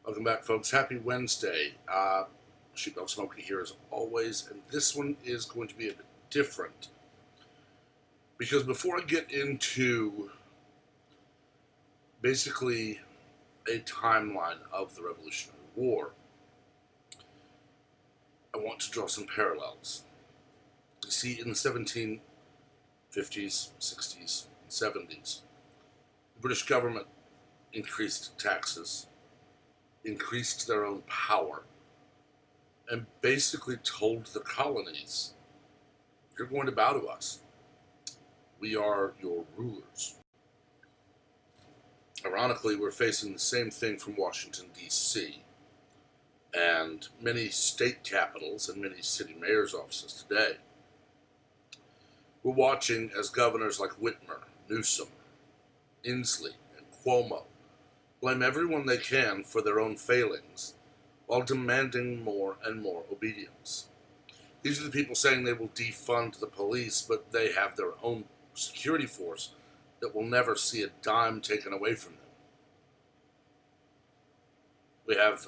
Welcome back, folks. Happy Wednesday. Sheepdog Smokey here as always, and this one is going to be a bit different because before I get into basically a timeline of the Revolutionary War, I want to draw some parallels. You see, in the 1750s, 60s, and 70s, the British government increased taxes, increased their own power, and basically told the colonies, you're going to bow to us. We are your rulers. Ironically, we're facing the same thing from Washington, D.C., and many state capitals and many city mayors' offices today. We're watching as governors like Whitmer, Newsom, Inslee, and Cuomo blame everyone they can for their own failings while demanding more and more obedience. These are the people saying they will defund the police, but they have their own security force that will never see a dime taken away from them. We have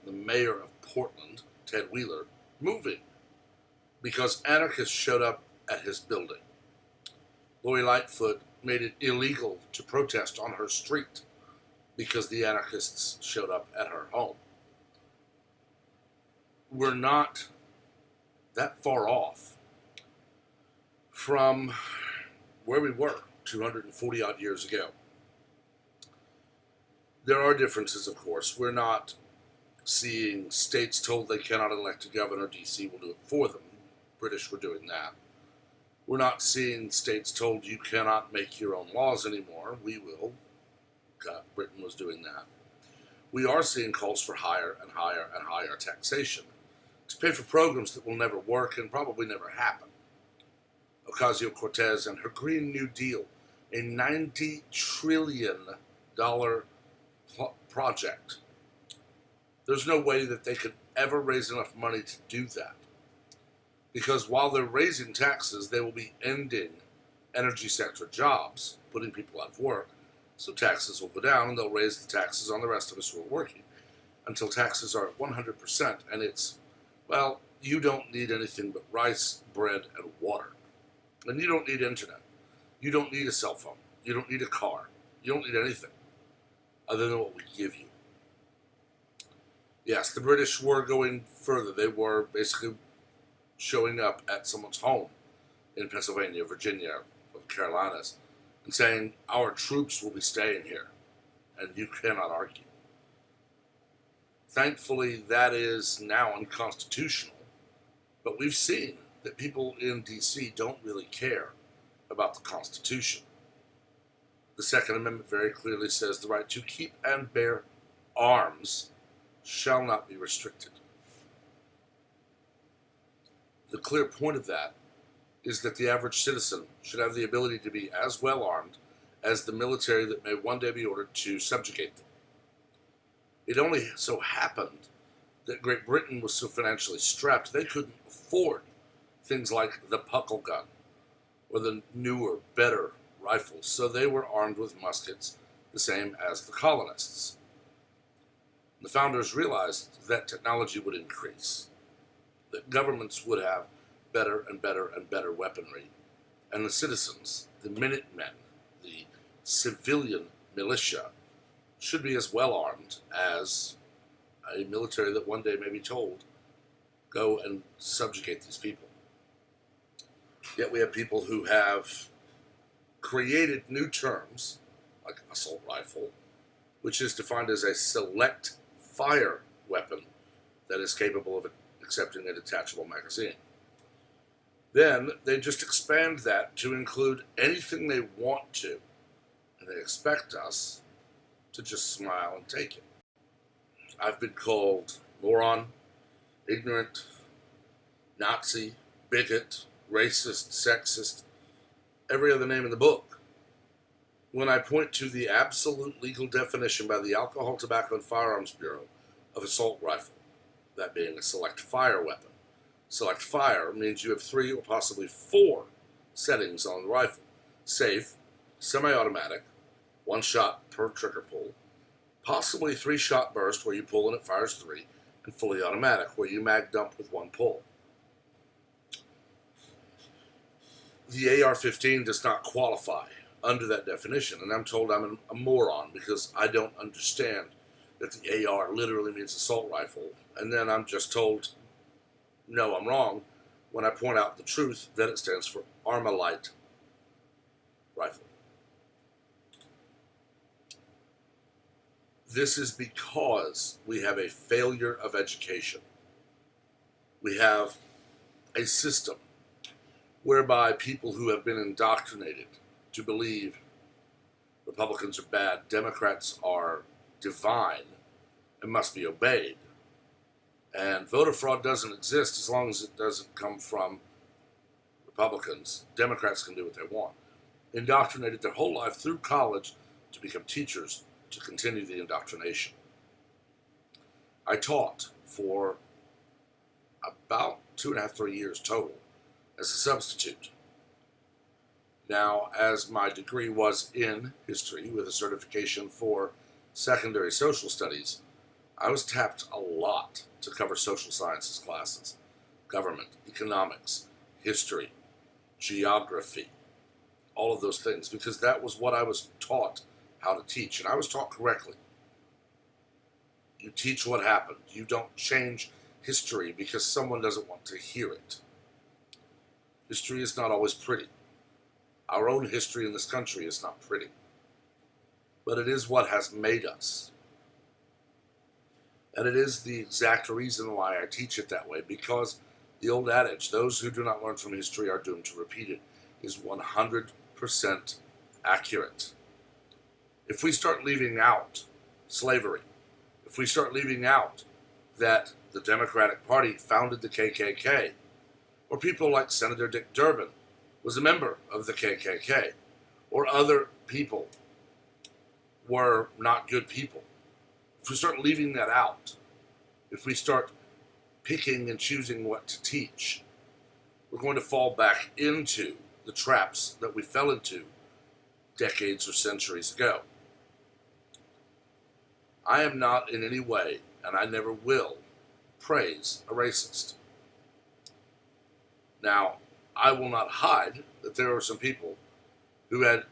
the mayor of Portland, Ted Wheeler, moving because anarchists showed up at his building. Lori Lightfoot made it illegal to protest on her street because the anarchists showed up at her home. We're not that far off from where we were 240 odd years ago. There are differences, of course. We're not seeing states told they cannot elect a governor. D.C. will do it for them. British were doing that. We're not seeing states told you cannot make your own laws anymore. We will. Britain was doing that. We are seeing calls for higher and higher and higher taxation to pay for programs that will never work and probably never happen. Ocasio-Cortez and her Green New Deal, a $90 trillion project. There's no way that they could ever raise enough money to do that. Because while they're raising taxes, they will be ending energy sector jobs, putting people out of work. So taxes will go down, and they'll raise the taxes on the rest of us who are working until taxes are at 100%. And it's, well, you don't need anything but rice, bread, and water. And you don't need internet. You don't need a cell phone. You don't need a car. You don't need anything other than what we give you. Yes, the British were going further. They were basically showing up at someone's home in Pennsylvania, Virginia, or the Carolinas, and saying, our troops will be staying here, and you cannot argue. Thankfully, that is now unconstitutional, but we've seen that people in D.C. don't really care about the Constitution. The Second Amendment very clearly says the right to keep and bear arms shall not be restricted. The clear point of that is that the average citizen should have the ability to be as well armed as the military that may one day be ordered to subjugate them. It only so happened that Great Britain was so financially strapped they couldn't afford things like the Puckle gun or the newer, better rifles, so they were armed with muskets the same as the colonists. The founders realized that technology would increase, that governments would have better and better and better weaponry, and the citizens, the Minutemen, the civilian militia, should be as well armed as a military that one day may be told, go and subjugate these people. Yet we have people who have created new terms, like assault rifle, which is defined as a select fire weapon that is capable of accepting a detachable magazine. Then they just expand that to include anything they want to, and they expect us to just smile and take it. I've been called moron, ignorant, Nazi, bigot, racist, sexist, every other name in the book, when I point to the absolute legal definition by the Alcohol, Tobacco, and Firearms Bureau of assault rifle, that being a select fire weapon. Select fire means you have 3 or possibly 4 settings on the rifle. Safe, semi-automatic, 1 shot per trigger pull, Possibly 3-shot burst where you pull and it fires 3, and fully automatic where you mag dump with 1 pull. The AR-15 does not qualify under that definition, and I'm told I'm a moron because I don't understand that the AR literally means assault rifle, and then I'm just told, no, I'm wrong, when I point out the truth that it stands for Armalite rifle. This is because we have a failure of education. We have a system whereby people who have been indoctrinated to believe Republicans are bad, Democrats are divine and must be obeyed, and voter fraud doesn't exist as long as it doesn't come from Republicans. Democrats can do what they want. Indoctrinated their whole life through college to become teachers to continue the indoctrination. I taught for about 2.5, 3 years total as a substitute. Now, as my degree was in history with a certification for secondary social studies, I was tapped a lot to cover social sciences classes, government, economics, history, geography, all of those things, because that was what I was taught how to teach, and I was taught correctly. You teach what happened. You don't change history because someone doesn't want to hear it. History is not always pretty. Our own history in this country is not pretty. But it is what has made us. And it is the exact reason why I teach it that way, because the old adage, those who do not learn from history are doomed to repeat it, is 100% accurate. If we start leaving out slavery, if we start leaving out that the Democratic Party founded the KKK, or people like Senator Dick Durbin was a member of the KKK, or other people were not good people, if we start leaving that out, if we start picking and choosing what to teach, we're going to fall back into the traps that we fell into decades or centuries ago. I am not in any way, and I never will, praise a racist. Now, I will not hide that there were some people who had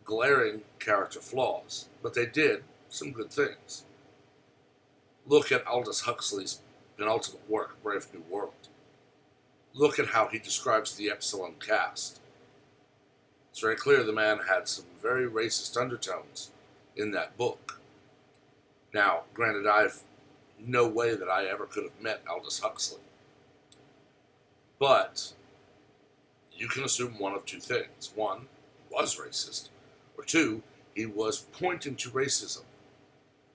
glaring character flaws, but they did some good things. Look at Aldous Huxley's penultimate work, Brave New World. Look at how he describes the Epsilon caste. It's very clear the man had some very racist undertones in that book. Now, granted, I've no way that I ever could have met Aldous Huxley. But you can assume one of two things. One, he was racist. Or two, he was pointing to racism.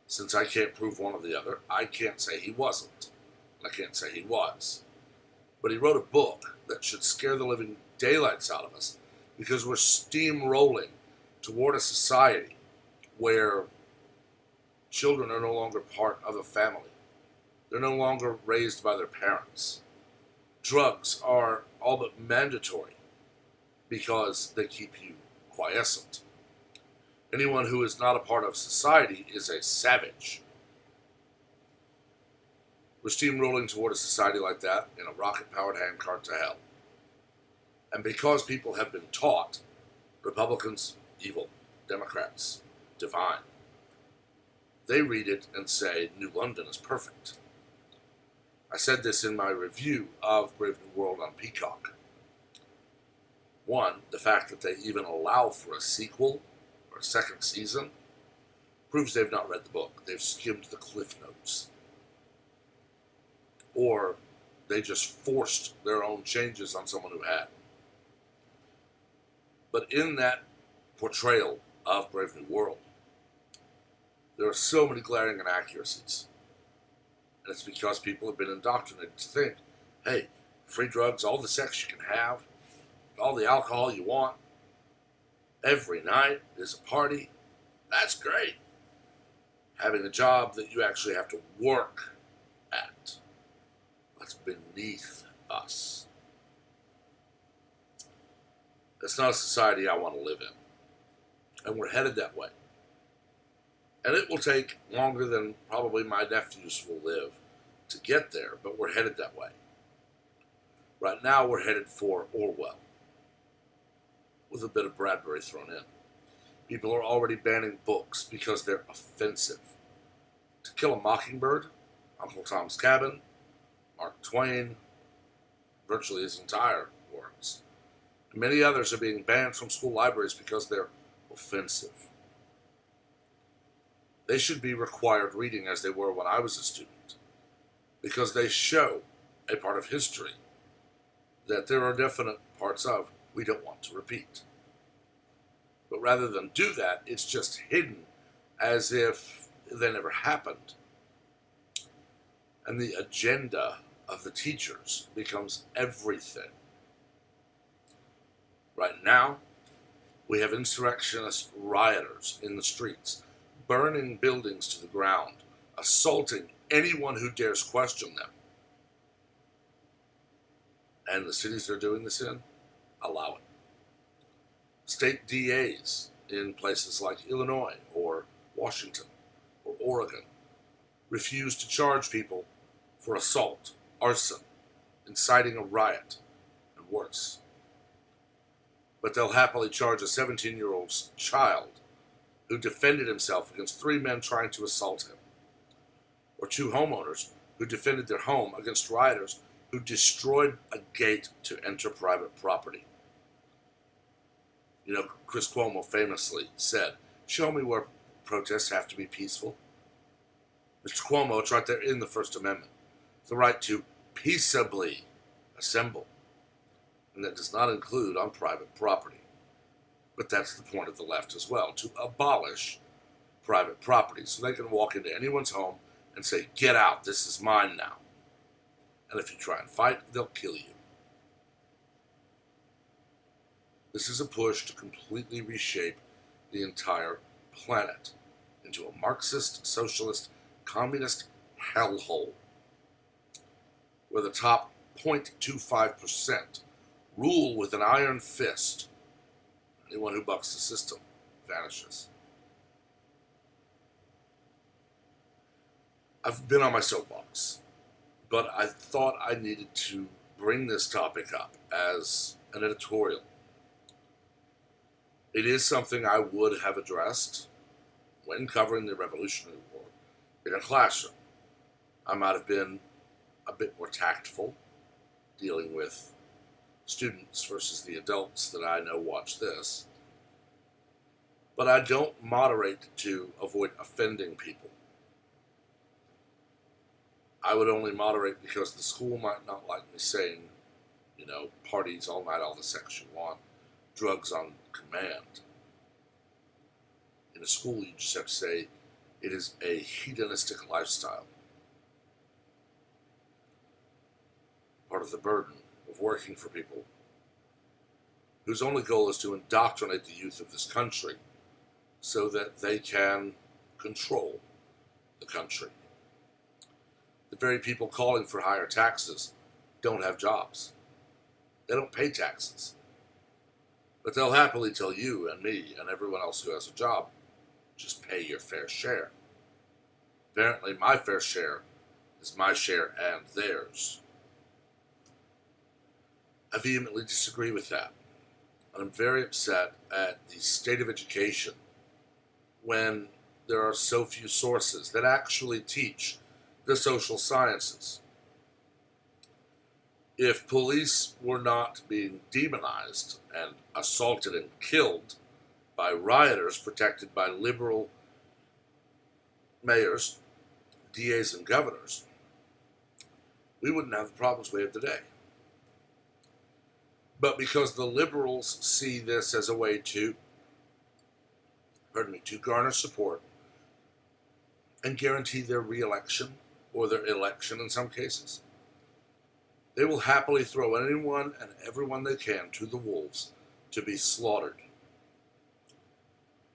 Since I can't prove one or the other, I can't say he wasn't. I can't say he was. But he wrote a book that should scare the living daylights out of us, because we're steamrolling toward a society where children are no longer part of a family. They're no longer raised by their parents. Drugs are all but mandatory because they keep you quiescent. Anyone who is not a part of society is a savage. We're steamrolling toward a society like that in a rocket-powered handcart to hell. And because people have been taught, Republicans, evil, Democrats, divine, they read it and say, New London is perfect. I said this in my review of Brave New World on Peacock. One, the fact that they even allow for a sequel or a second season proves they've not read the book. They've skimmed the cliff notes. Or they just forced their own changes on someone who had. But in that portrayal of Brave New World, there are so many glaring inaccuracies. And it's because people have been indoctrinated to think, hey, free drugs, all the sex you can have, all the alcohol you want, every night is a party. That's great. Having a job that you actually have to work at, that's beneath us. That's not a society I want to live in. And we're headed that way. And it will take longer than probably my nephews will live to get there, but we're headed that way. Right now, we're headed for Orwell, with a bit of Bradbury thrown in. People are already banning books because they're offensive. To Kill a Mockingbird, Uncle Tom's Cabin, Mark Twain, virtually his entire works. And many others are being banned from school libraries because they're offensive. They should be required reading as they were when I was a student, because they show a part of history that there are definite parts of we don't want to repeat. But rather than do that, it's just hidden as if they never happened. And the agenda of the teachers becomes everything. Right now, we have insurrectionist rioters in the streets, burning buildings to the ground, assaulting anyone who dares question them. And the cities they're doing this in allow it. State DAs in places like Illinois or Washington or Oregon refuse to charge people for assault, arson, inciting a riot, and worse. But they'll happily charge a 17-year-old child who defended himself against 3 men trying to assault him, or 2 homeowners who defended their home against rioters who destroyed a gate to enter private property. You know, Chris Cuomo famously said, "Show me where protests have to be peaceful." Mr. Cuomo, it's right there in the First Amendment. The right to peaceably assemble. And that does not include on private property. But that's the point of the left as well, to abolish private property so they can walk into anyone's home and say, "Get out, this is mine now." And if you try and fight, they'll kill you. This is a push to completely reshape the entire planet into a Marxist, socialist, communist hellhole, where the top 0.25% rule with an iron fist. Anyone who bucks the system vanishes. I've been on my soapbox, but I thought I needed to bring this topic up as an editorial. It is something I would have addressed when covering the Revolutionary War in a classroom. I might have been a bit more tactful dealing with students versus the adults that I know watch this. But I don't moderate to avoid offending people. I would only moderate because the school might not like me saying, parties all night, all the sex you want, drugs on command. In a school, you just have to say it is a hedonistic lifestyle. Part of the burden of working for people whose only goal is to indoctrinate the youth of this country so that they can control the country. The very people calling for higher taxes don't have jobs. They don't pay taxes. But they'll happily tell you and me and everyone else who has a job, just pay your fair share. Apparently my fair share is my share and theirs. I vehemently disagree with that. And I'm very upset at the state of education when there are so few sources that actually teach the social sciences. If police were not being demonized and assaulted and killed by rioters protected by liberal mayors, DAs, and governors, we wouldn't have the problems we have today. But because the liberals see this as a way to garner support and guarantee their re-election, or their election in some cases, they will happily throw anyone and everyone they can to the wolves to be slaughtered.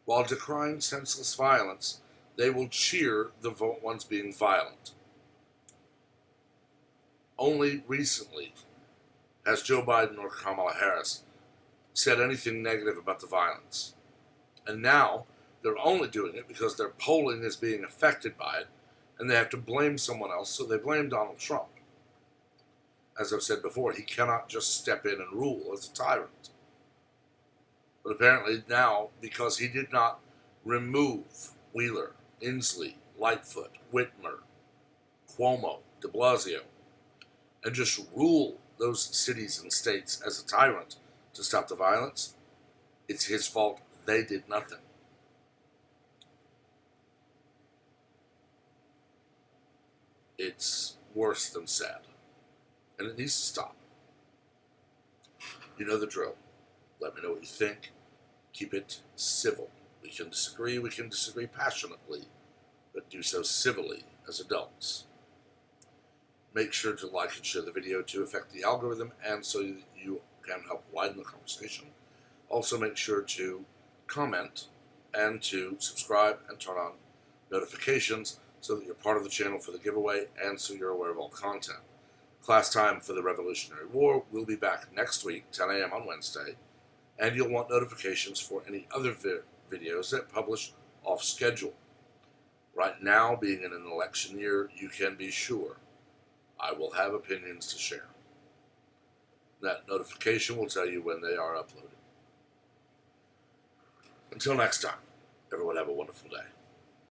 While decrying senseless violence, they will cheer the ones being violent. Only recently has Joe Biden or Kamala Harris said anything negative about the violence. And now They're only doing it because their polling is being affected by it, and they have to blame someone else, so they blame Donald Trump. As I've said before, he cannot just step in and rule as a tyrant. But apparently now, because he did not remove Wheeler, Inslee, Lightfoot, Whitmer, Cuomo, de Blasio, and just rule those cities and states as a tyrant to stop the violence, it's his fault. They did nothing. It's worse than sad. And it needs to stop. You know the drill. Let me know what you think. Keep it civil. We can disagree passionately, but do so civilly as adults. Make sure to like and share the video to affect the algorithm and so that you can help widen the conversation. Also make sure to comment and to subscribe and turn on notifications so that you're part of the channel for the giveaway and so you're aware of all content. Class time for the Revolutionary War will be back next week, 10 a.m. on Wednesday, and you'll want notifications for any other videos that publish off schedule. Right now, being in an election year, you can be sure I will have opinions to share. That notification will tell you when they are uploaded. Until next time, everyone have a wonderful day.